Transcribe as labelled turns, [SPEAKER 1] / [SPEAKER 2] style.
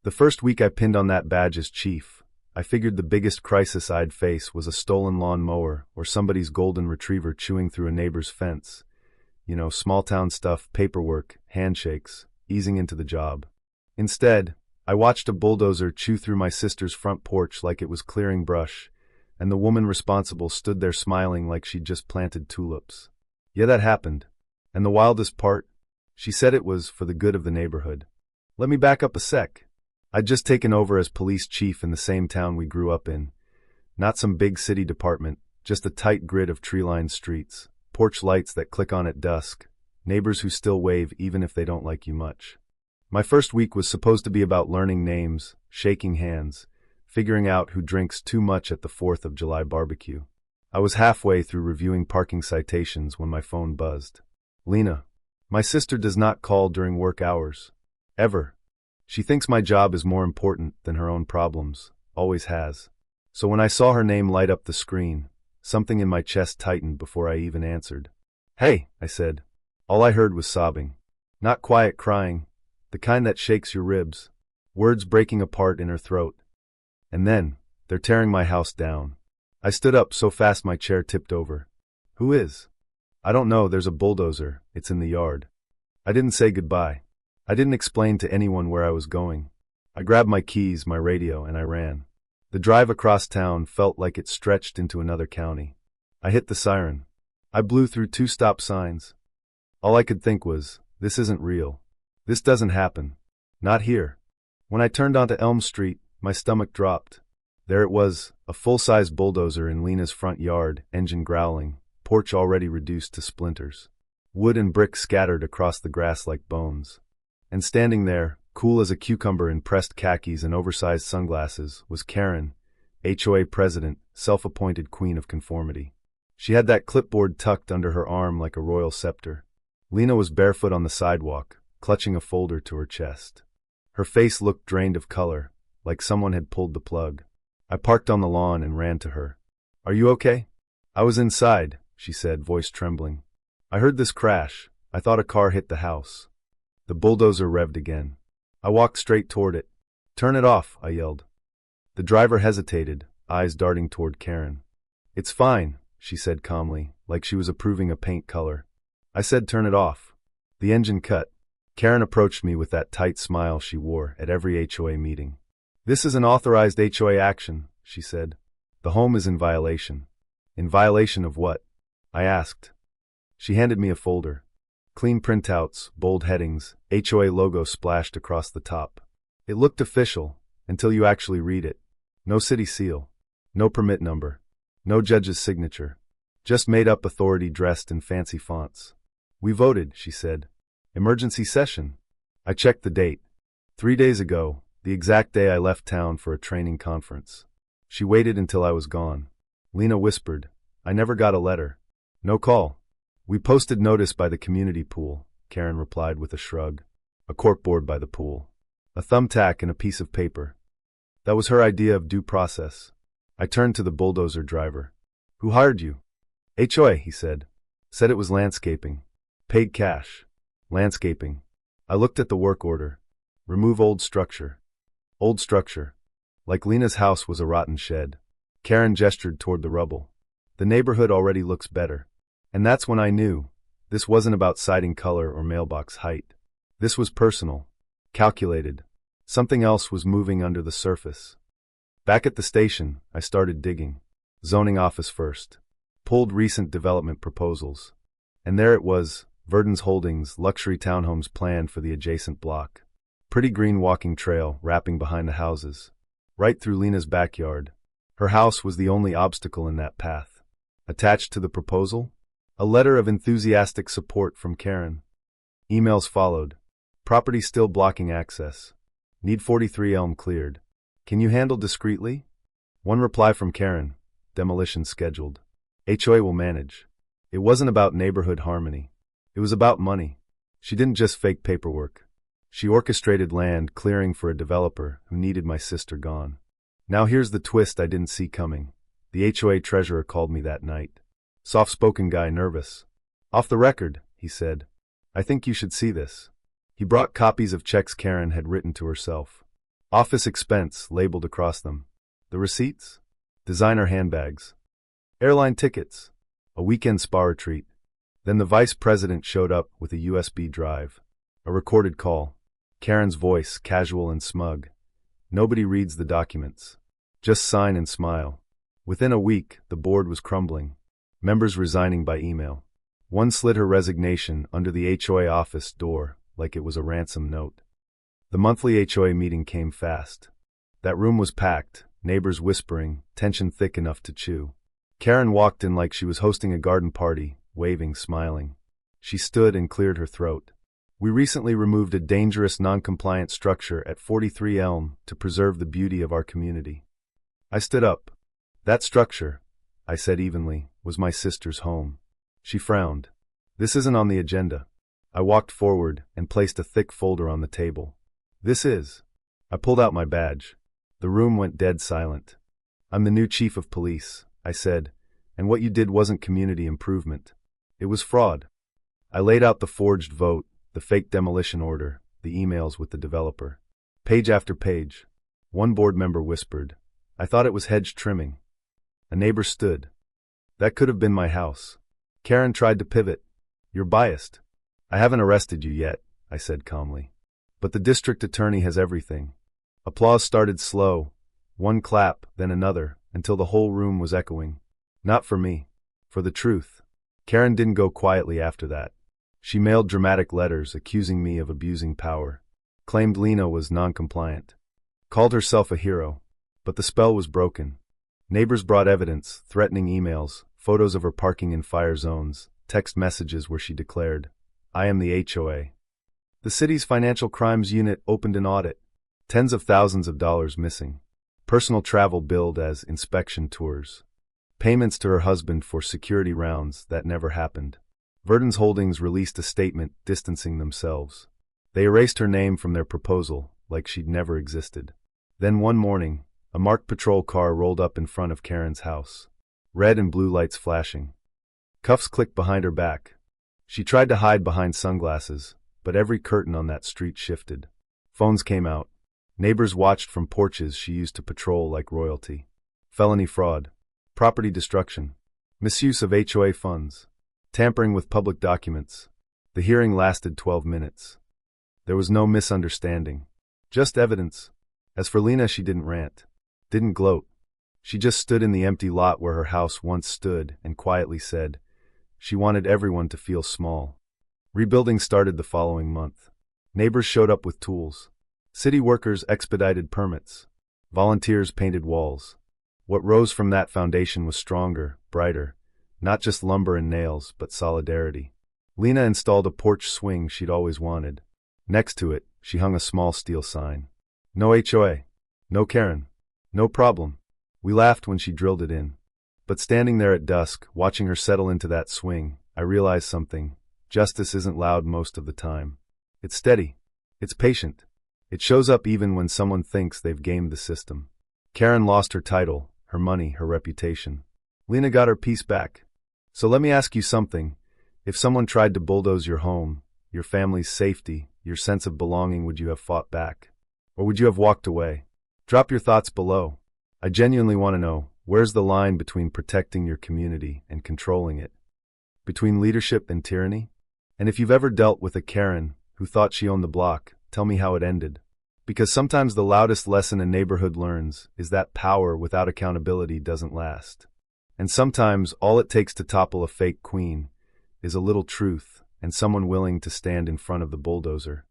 [SPEAKER 1] The first week I pinned on that badge as chief, I figured the biggest crisis I'd face was a stolen lawn mower or somebody's golden retriever chewing through a neighbor's fence. You know, small-town stuff, paperwork, handshakes, easing into the job. Instead, I watched a bulldozer chew through my sister's front porch like it was clearing brush, and the woman responsible stood there smiling like she'd just planted tulips. Yeah, that happened. And the wildest part? She said it was for the good of the neighborhood. Let me back up a sec. I'd just taken over as police chief in the same town we grew up in. Not some big city department, just a tight grid of tree-lined streets, porch lights that click on at dusk, neighbors who still wave even if they don't like you much. My first week was supposed to be about learning names, shaking hands, figuring out who drinks too much at the 4th of July barbecue. I was halfway through reviewing parking citations when my phone buzzed. Lena. My sister does not call during work hours. Ever. She thinks my job is more important than her own problems, always has. So when I saw her name light up the screen, something in my chest tightened before I even answered. Hey, I said. All I heard was sobbing. Not quiet crying, the kind that shakes your ribs, words breaking apart in her throat. And then, they're tearing my house down. I stood up so fast my chair tipped over. Who is? I don't know, there's a bulldozer, it's in the yard. I didn't say goodbye. I didn't explain to anyone where I was going. I grabbed my keys, my radio, and I ran. The drive across town felt like it stretched into another county. I hit the siren. I blew through 2 stop signs. All I could think was, this isn't real. This doesn't happen. Not here. When I turned onto Elm Street, my stomach dropped. There it was, a full-size bulldozer in Lena's front yard, engine growling, porch already reduced to splinters. Wood and brick scattered across the grass like bones. And standing there, cool as a cucumber in pressed khakis and oversized sunglasses, was Karen, HOA president, self-appointed queen of conformity. She had that clipboard tucked under her arm like a royal scepter. Lena was barefoot on the sidewalk, clutching a folder to her chest. Her face looked drained of color, like someone had pulled the plug. I parked on the lawn and ran to her. Are you okay? I was inside, she said, voice trembling. I heard this crash. I thought a car hit the house. The bulldozer revved again. I walked straight toward it. Turn it off, I yelled. The driver hesitated, eyes darting toward Karen. It's fine, she said calmly, like she was approving a paint color. I said turn it off. The engine cut. Karen approached me with that tight smile she wore at every HOA meeting. This is an authorized HOA action, she said. The home is in violation. In violation of what? I asked. She handed me a folder. Clean printouts, bold headings, HOA logo splashed across the top. It looked official, until you actually read it. No city seal. No permit number. No judge's signature. Just made-up authority dressed in fancy fonts. We voted, she said. Emergency session. I checked the date. 3 days ago, the exact day I left town for a training conference. She waited until I was gone. Lena whispered, I never got a letter. No call. We posted notice by the community pool, Karen replied with a shrug. A corkboard by the pool. A thumbtack and a piece of paper. That was her idea of due process. I turned to the bulldozer driver. Who hired you? HOA, he said. Said it was landscaping. Paid cash. Landscaping. I looked at the work order. Remove old structure. Old structure. Like Lena's house was a rotten shed. Karen gestured toward the rubble. The neighborhood already looks better. And that's when I knew. This wasn't about siding color or mailbox height. This was personal. Calculated. Something else was moving under the surface. Back at the station, I started digging. Zoning office first. Pulled recent development proposals. And there it was, Verdon's Holdings luxury townhomes planned for the adjacent block. Pretty green walking trail wrapping behind the houses. Right through Lena's backyard. Her house was the only obstacle in that path. Attached to the proposal? A letter of enthusiastic support from Karen. Emails followed. Property still blocking access. Need 43 Elm cleared. Can you handle discreetly? One reply from Karen. Demolition scheduled. HOA will manage. It wasn't about neighborhood harmony. It was about money. She didn't just fake paperwork. She orchestrated land clearing for a developer who needed my sister gone. Now here's the twist I didn't see coming. The HOA treasurer called me that night. Soft-spoken guy, nervous. Off the record, he said. I think you should see this. He brought copies of checks Karen had written to herself. Office expense labeled across them. The receipts? Designer handbags. Airline tickets. A weekend spa retreat. Then the vice president showed up with a USB drive. A recorded call. Karen's voice, casual and smug. Nobody reads the documents. Just sign and smile. Within a week, the board was crumbling. Members resigning by email. One slid her resignation under the HOA office door like it was a ransom note. The monthly HOA meeting came fast. That room was packed, neighbors whispering, tension thick enough to chew. Karen walked in like she was hosting a garden party, waving, smiling. She stood and cleared her throat. We recently removed a dangerous non-compliant structure at 43 Elm to preserve the beauty of our community. I stood up. That structure, I said evenly, was my sister's home. She frowned. This isn't on the agenda. I walked forward and placed a thick folder on the table. This is. I pulled out my badge. The room went dead silent. I'm the new chief of police, I said, and what you did wasn't community improvement. It was fraud. I laid out the forged vote, the fake demolition order, the emails with the developer. Page after page. One board member whispered, I thought it was hedge trimming. A neighbor stood. That could have been my house. Karen tried to pivot. You're biased. I haven't arrested you yet, I said calmly. But the district attorney has everything. Applause started slow, one clap, then another, until the whole room was echoing. Not for me. For the truth. Karen didn't go quietly after that. She mailed dramatic letters accusing me of abusing power. Claimed Lena was non-compliant. Called herself a hero. But the spell was broken. Neighbors brought evidence, threatening emails, photos of her parking in fire zones, text messages where she declared, I am the HOA. The city's financial crimes unit opened an audit. Tens of thousands of dollars missing. Personal travel billed as inspection tours. Payments to her husband for security rounds that never happened. Verdon's Holdings released a statement distancing themselves. They erased her name from their proposal, like she'd never existed. Then one morning, a marked patrol car rolled up in front of Karen's house. Red and blue lights flashing. Cuffs clicked behind her back. She tried to hide behind sunglasses, but every curtain on that street shifted. Phones came out. Neighbors watched from porches she used to patrol like royalty. Felony fraud. Property destruction. Misuse of HOA funds. Tampering with public documents. The hearing lasted 12 minutes. There was no misunderstanding. Just evidence. As for Lena, she didn't rant. Didn't gloat. She just stood in the empty lot where her house once stood and quietly said, she wanted everyone to feel small. Rebuilding started the following month. Neighbors showed up with tools. City workers expedited permits. Volunteers painted walls. What rose from that foundation was stronger, brighter, not just lumber and nails, but solidarity. Lena installed a porch swing she'd always wanted. Next to it, she hung a small steel sign. No HOA. No Karen. No problem. We laughed when she drilled it in. But standing there at dusk, watching her settle into that swing, I realized something. Justice isn't loud most of the time. It's steady. It's patient. It shows up even when someone thinks they've gamed the system. Karen lost her title, her money, her reputation. Lena got her peace back. So let me ask you something. If someone tried to bulldoze your home, your family's safety, your sense of belonging, would you have fought back? Or would you have walked away? Drop your thoughts below. I genuinely want to know, where's the line between protecting your community and controlling it? Between leadership and tyranny? And if you've ever dealt with a Karen who thought she owned the block, tell me how it ended. Because sometimes the loudest lesson a neighborhood learns is that power without accountability doesn't last. And sometimes all it takes to topple a fake queen is a little truth and someone willing to stand in front of the bulldozer.